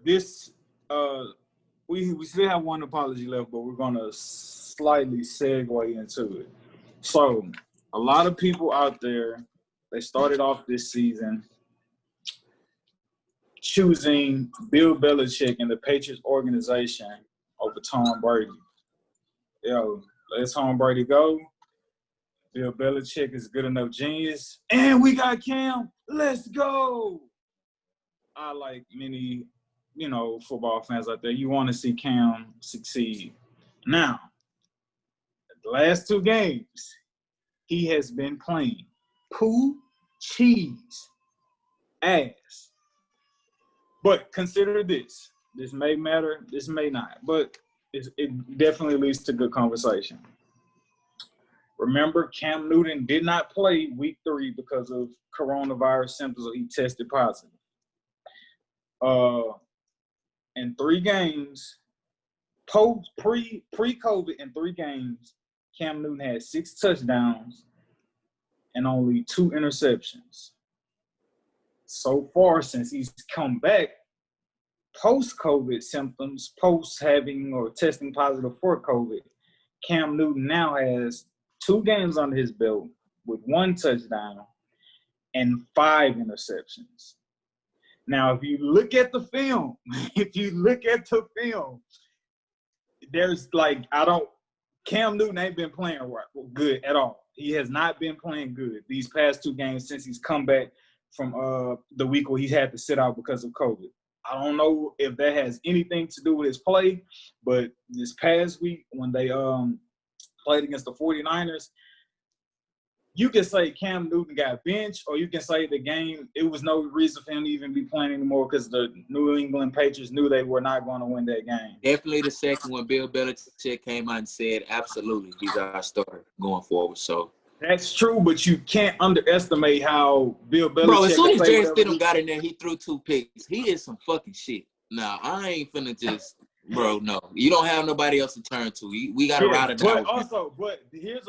this we still have one apology left, but we're gonna slightly segue into it. So a lot of people out there, they started off this season choosing Bill Belichick and the Patriots organization over Tom Brady. Yo, let Tom Brady go. Bill Belichick is good enough genius. And we got Cam. Let's go. I like many, football fans out there. You want to see Cam succeed. Now, the last 2 games, he has been playing poo, cheese, ass. But consider this. This may matter. This may not. But it definitely leads to good conversation. Remember, Cam Newton did not play week 3 because of coronavirus symptoms, or he tested positive. In 3 games, pre-COVID, in 3 games, Cam Newton had 6 touchdowns and only 2 interceptions. So far, since he's come back, post-COVID symptoms, post-having or testing positive for COVID, Cam Newton now has 2 games under his belt with 1 touchdown and 5 interceptions. Now, if you look at the film, there's Cam Newton ain't been playing good at all. He has not been playing good these past 2 games since he's come back from the week where he had to sit out because of COVID. I don't know if that has anything to do with his play, but this past week when they played against the 49ers, you can say Cam Newton got benched, or you can say the game, it was no reason for him to even be playing anymore because the New England Patriots knew they were not going to win that game. Definitely the second when Bill Belichick came out and said, absolutely, he's our starter going forward. So that's true, but you can't underestimate how Bill Belichick. Bro, as soon as Jerry Stidham got in there, he threw 2 picks. He is some fucking shit. Nah, I ain't finna just, bro. No, you don't have nobody else to turn to. We got to ride it down. But here's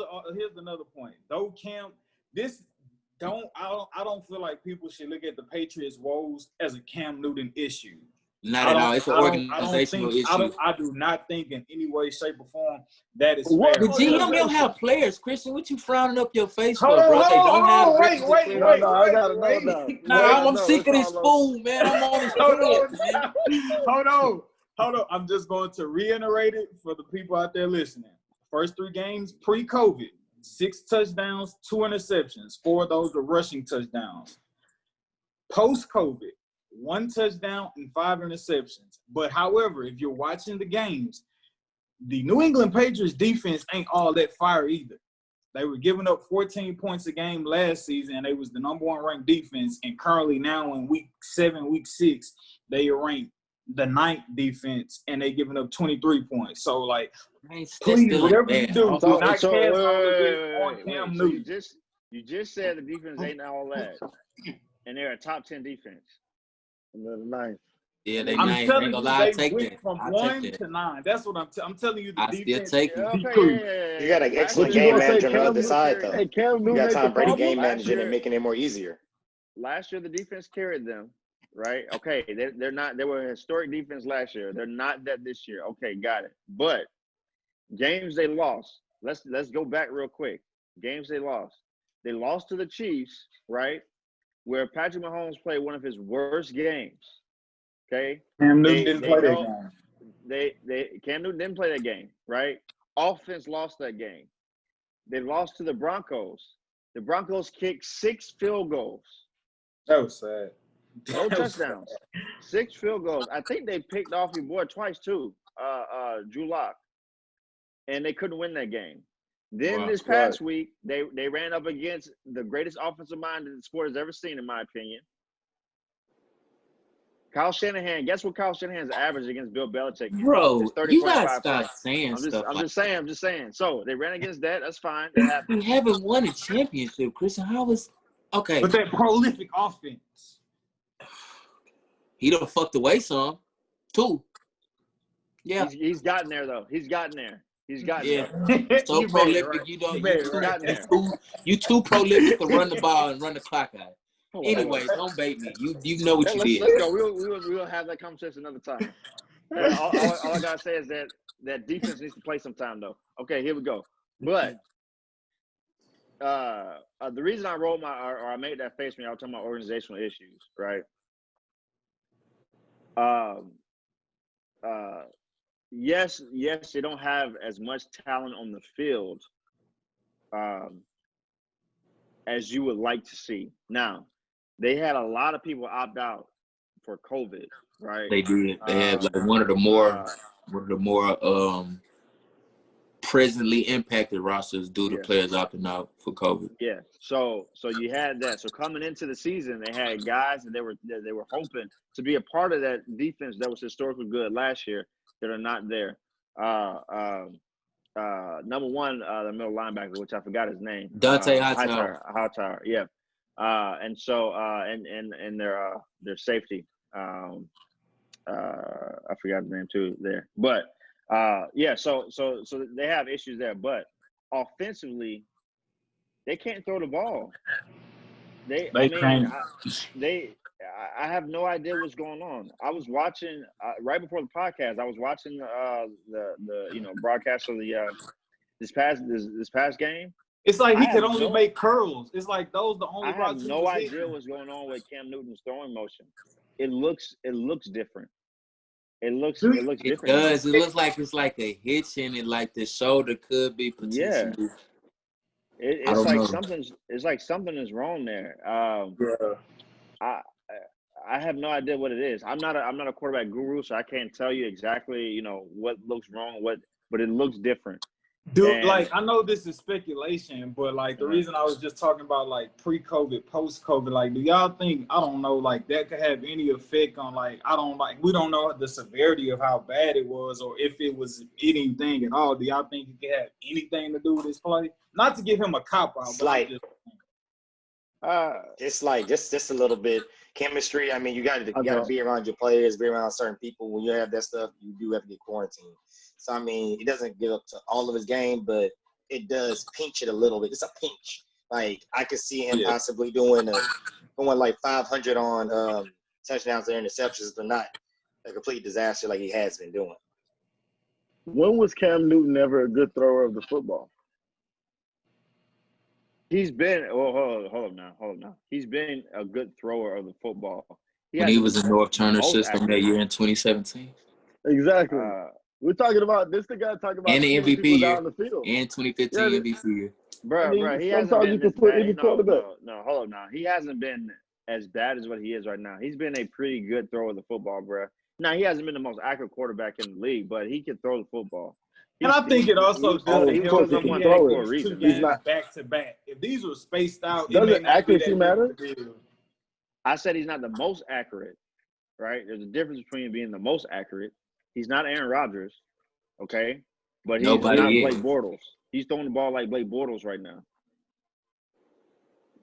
another point. Though Cam, I don't feel like people should look at the Patriots' woes as a Cam Newton issue. Not at all. It's an organizational issue. I do not think in any way, shape, or form that is fair. The GM don't have players, Christian. What you frowning up your face for, bro? They don't have wait. I gotta know now. I'm sick of this fool, man. I'm on his head, man. Hold on. I'm just going to reiterate it for the people out there listening. First 3 games, pre-COVID, 6 touchdowns, 2 interceptions. 4 of those are rushing touchdowns. Post-COVID, 1 touchdown and 5 interceptions. But however, if you're watching the games, the New England Patriots defense ain't all that fire either. They were giving up 14 points a game last season, and they was the number 1 ranked defense. And currently now in week 7, week 6, they are ranked the 9th defense, and they giving up 23 points. So, please, whatever you do not cast all of this on Cam Newton. You just said the defense ain't all that, and they're a top 10 defense. And they're the 9th. Yeah, they I'm nice. telling you, they went from 1 to 9. That's what I'm telling you. The defense. Still take it. You got an excellent game manager on the other side, though. You got Tom Brady game managing and making it more easier. Last year, the defense carried them, right? Okay, they're not. They were a historic defense last year. They're not that this year. Okay, got it. But games they lost. Let's go back real quick. Games they lost. They lost to the Chiefs, right? Where Patrick Mahomes played one of his worst games. Okay, Cam Newton didn't play that game. Cam Newton didn't play that game, right? Offense lost that game. They lost to the Broncos. The Broncos kicked 6 field goals. That was sad. No touchdowns. 6 field goals. I think they picked off your boy twice too, Drew Lock, and they couldn't win that game. Then this past week, they ran up against the greatest offensive mind that the sport has ever seen, in my opinion. Kyle Shanahan, guess what Kyle Shanahan's average against Bill Belichick? Bro, you gotta stop saying stuff. I'm just saying. So they ran against that. That's fine. We haven't won a championship, Christian. How was okay? But that prolific offense. He done fucked away some, too. Yeah, he's gotten there though. He's gotten there. So prolific, you don't. You too prolific to run the ball and run the clock out. Anyway, don't bait me. You know what you let's did. go. We'll have that conversation another time. All I gotta say is that defense needs to play some time though. Okay, here we go. But the reason I rolled or I made that face when I was talking about organizational issues, right? Yes, they don't have as much talent on the field as you would like to see. Now, they had a lot of people opt out for COVID, right? They did. They had like one of the more presently impacted rosters due to players opting out for COVID. Yeah. So you had that. So coming into the season, they had guys that they were hoping to be a part of that defense that was historically good last year that are not there. Number one, the middle linebacker, which I forgot his name. Dante Hightower. Hightower, yeah. And so and their safety. I forgot his name too there. But so they have issues there. But offensively, they can't throw the ball. I have no idea what's going on. I was watching right before the podcast. I was watching the broadcast of the this past game. It's like he could only make curls. It's like those the only. I have no idea what's going on with Cam Newton's throwing motion. It looks different. It looks different. It does. It looks like it's like a hitch in it, like the shoulder could be potentially. Yeah. It's like something is wrong there. I have no idea what it is. I'm not a quarterback guru, so I can't tell you exactly, what looks wrong, but it looks different. Dude, like, I know this is speculation, but like the reason I was just talking about like pre-COVID, post-COVID, like, do y'all think, I don't know, like that could have any effect on we don't know the severity of how bad it was or if it was anything at all. Do y'all think it could have anything to do with this play? Not to give him a cop-out, but it's like just a little bit chemistry. I mean, you got to be around your players, be around certain people. When you have that stuff, you do have to get quarantined. So I mean, it doesn't give up to all of his game, but it does pinch it a little bit. It's a pinch. Like I could see him possibly going like 500 on touchdowns or interceptions, but not a complete disaster like he has been doing. When was Cam Newton ever a good thrower of the football? He's been hold up now. He's been a good thrower of the football. When he was in North Turner system that year in 2017. Exactly. We're talking about this. The guy talking about and the MVP year down the field. And 2015 MVP year. Bro, he hasn't been this bad. No, hold up now. He hasn't been as bad as what he is right now. He's been a pretty good thrower of the football, bro. Now he hasn't been the most accurate quarterback in the league, but he can throw the football. And I think it also does. He's not back to back. If these were spaced out, doesn't accuracy matter? I said he's not the most accurate, right? There's a difference between being the most accurate. He's not Aaron Rodgers, okay? But he's not Blake Bortles. He's throwing the ball like Blake Bortles right now.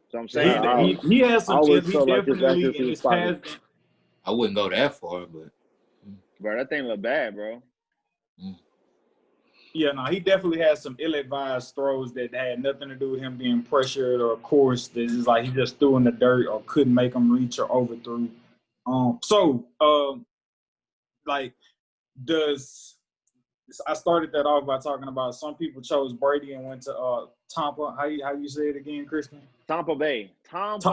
So I'm saying he has some chips. He definitely in his past. I wouldn't go that far, but bro, that thing look bad, bro. Yeah, no, he definitely has some ill-advised throws that had nothing to do with him being pressured or course. This is like he just threw in the dirt or couldn't make them reach or overthrew. I started that off by talking about some people chose Brady and went to Tampa. How you say it again, Christian? Tampa Bay, and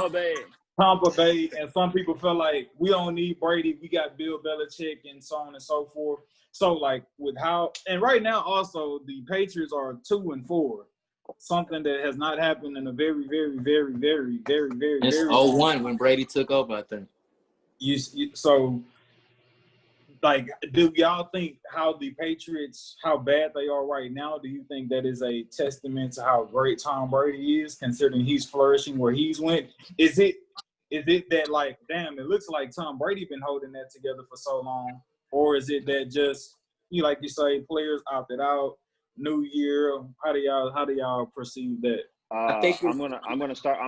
some people felt like we don't need Brady. We got Bill Belichick and so on and so forth. So like with how and right now also the Patriots are 2-4, something that has not happened in a very, very, very, very, very, very. It's 0-1 when Brady took over, I think. So. Like, do y'all think how the Patriots, how bad they are right now? Do you think that is a testament to how great Tom Brady is, considering he's flourishing where he's went? Is it that like, damn, it looks like Tom Brady been holding that together for so long, or is it that just like you say, players opted out, new year? How do y'all perceive that? I think I'm gonna start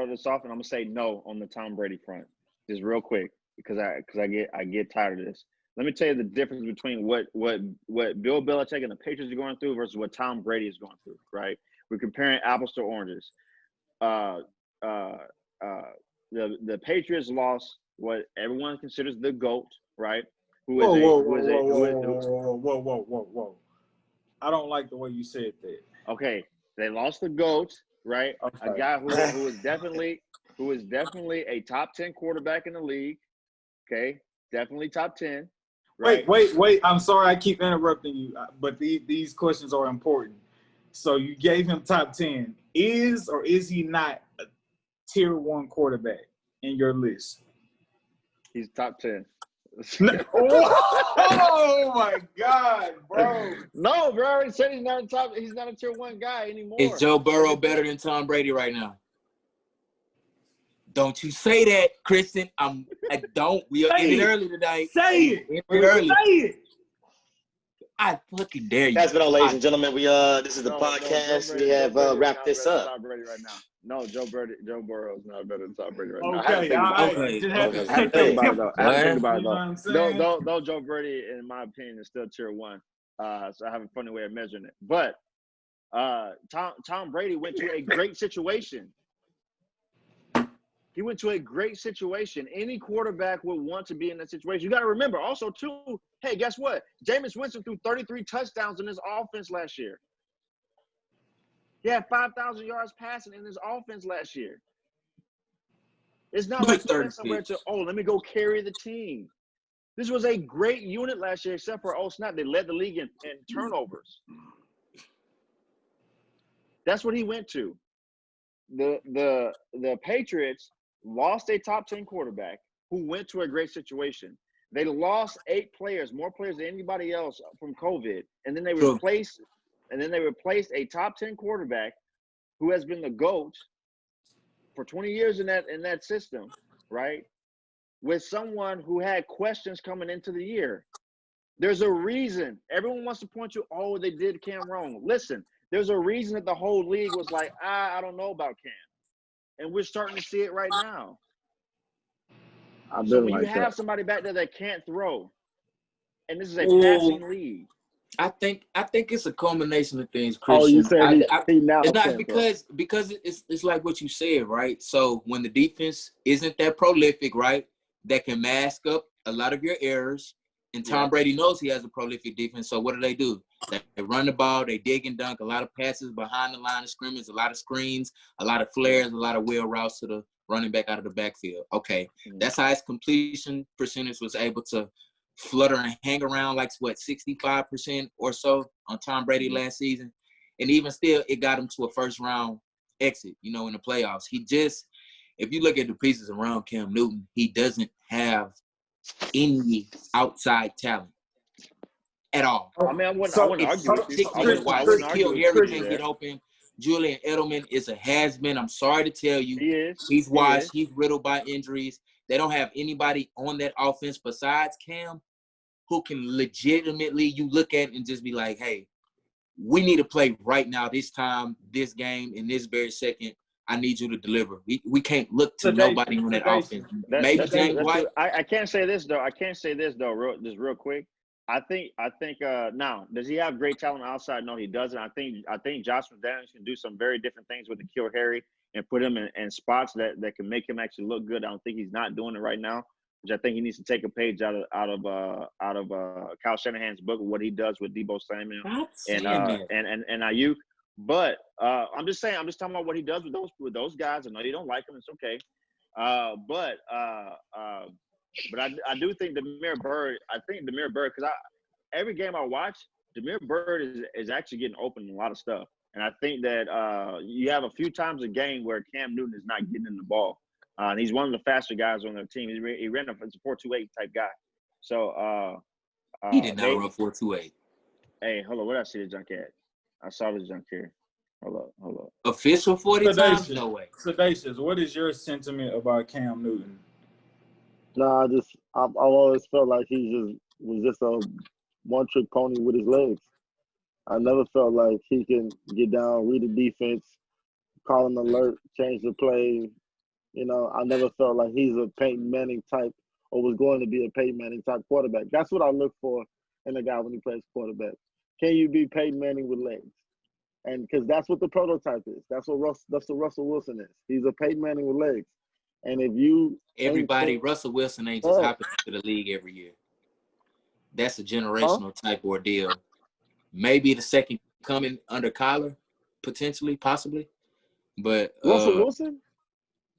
this off, and I'm gonna say no on the Tom Brady front, just real quick, because I get tired of this. Let me tell you the difference between what Bill Belichick and the Patriots are going through versus what Tom Brady is going through, right? We're comparing apples to oranges. the Patriots lost what everyone considers the GOAT, right? Whoa. I don't like the way you said that. Okay, they lost the GOAT, right? Okay. A guy who is definitely a top 10 quarterback in the league. Okay, definitely top 10. Right? Wait. I'm sorry I keep interrupting you, but these questions are important. So you gave him top 10. Is or is he not a tier 1 quarterback in your list? He's top 10. Oh my God, bro. No, bro. I already said he's not a tier 1 guy anymore. Is Joe Burrow better than Tom Brady right now? Don't you say that, Kristen. I don't. We are in it early tonight. Say it. Say it. I fucking dare you. That's been all, ladies and gentlemen. This is the podcast. We have wrapped this up. Tom Brady right now. No, Joe Burrow is not better than Tom Brady right now. Okay, I had to think about it though. Though Joe Brady, in my opinion, is still tier 1. So I have a funny way of measuring it. But Tom Brady went to a great situation. He went to a great situation. Any quarterback would want to be in that situation. You got to remember also, too, hey, guess what? Jameis Winston threw 33 touchdowns in his offense last year. He had 5,000 yards passing in his offense last year. It's not like he went somewhere to, let me go carry the team. This was a great unit last year, except for, snap, they led the league in turnovers. That's what he went to. The Patriots lost a top 10 quarterback who went to a great situation. They lost 8 players, more players than anybody else from COVID, and then they replaced a top 10 quarterback who has been the GOAT for 20 years in that system, right? With someone who had questions coming into the year. There's a reason. Everyone wants to point to, they did Cam wrong. Listen, there's a reason that the whole league was like, I don't know about Cam. And we're starting to see it right now. So when you have somebody back there that can't throw, and this is a passing league. I think it's a culmination of things, Christian. Oh, you said he now it's not because it's like what you said, right? So when the defense isn't that prolific, right, that can mask up a lot of your errors, and Tom Brady knows he has a prolific defense, so what do? They run the ball, they dig and dunk, a lot of passes behind the line of scrimmage, a lot of screens, a lot of flares, a lot of wheel routes to the running back out of the backfield. Okay, that's how his completion percentage was able to flutter and hang around 65% or so on Tom Brady last season. And even still, it got him to a first-round exit, in the playoffs. If you look at the pieces around Cam Newton, he doesn't have any outside talent at all. I mean, I wouldn't argue with you. Shaquille Harry can't get open. Julian Edelman is a has-been. I'm sorry to tell you. He's washed. He's riddled by injuries. They don't have anybody on that offense besides Cam who can legitimately you look at and just be like, hey, we need to play right now, this time, this game, in this very second. I need you to deliver. We can't look to nobody on that offense. Maybe James White. I can't say this though. Just real quick. I think now, does he have great talent outside? No, he doesn't. I think Josh McDaniels can do some very different things with N'Keal Harry and put him in spots that can make him actually look good. I don't think he's not doing it right now, which I think he needs to take a page out of Kyle Shanahan's book of what he does with Deebo Samuel and Ayuk. But I'm just talking about what he does with those guys. I know you don't like him. It's okay. But I do think Damiere Byrd, because every game I watch, Damiere Byrd is actually getting open in a lot of stuff. And I think that you have a few times a game where Cam Newton is not getting in the ball. And he's one of the faster guys on their team. He ran a 4.28 type guy. So he did not run 4.28. Hey, hold on. What did I see the junk at? I saw the junk here. Hold up. Official 40 times? No way. Sedacious, what is your sentiment about Cam Newton? No, I've always felt like he was just a one-trick pony with his legs. I never felt like he can get down, read the defense, call an alert, change the play. I never felt like he's a Peyton Manning type or was going to be a Peyton Manning type quarterback. That's what I look for in a guy when he plays quarterback. Can you be Peyton Manning with legs? And because that's what the prototype is. That's what Russell Wilson is. He's a Peyton Manning with legs. And if you Everybody, Russell Wilson ain't just hopping into the league every year. That's a generational type ordeal. Maybe the second coming under Kyler, potentially, possibly. But Russell Wilson?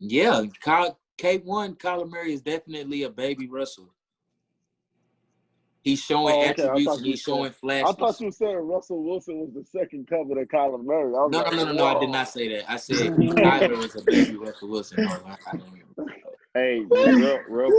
Yeah, K1, Kyler Murray is definitely a baby Russell. He's showing attributes and he's showing flashes. I thought you said Russell Wilson was the second coming to Kyler Murray. No. I did not say that. I said Kyler is a baby Russell Wilson. Hey, real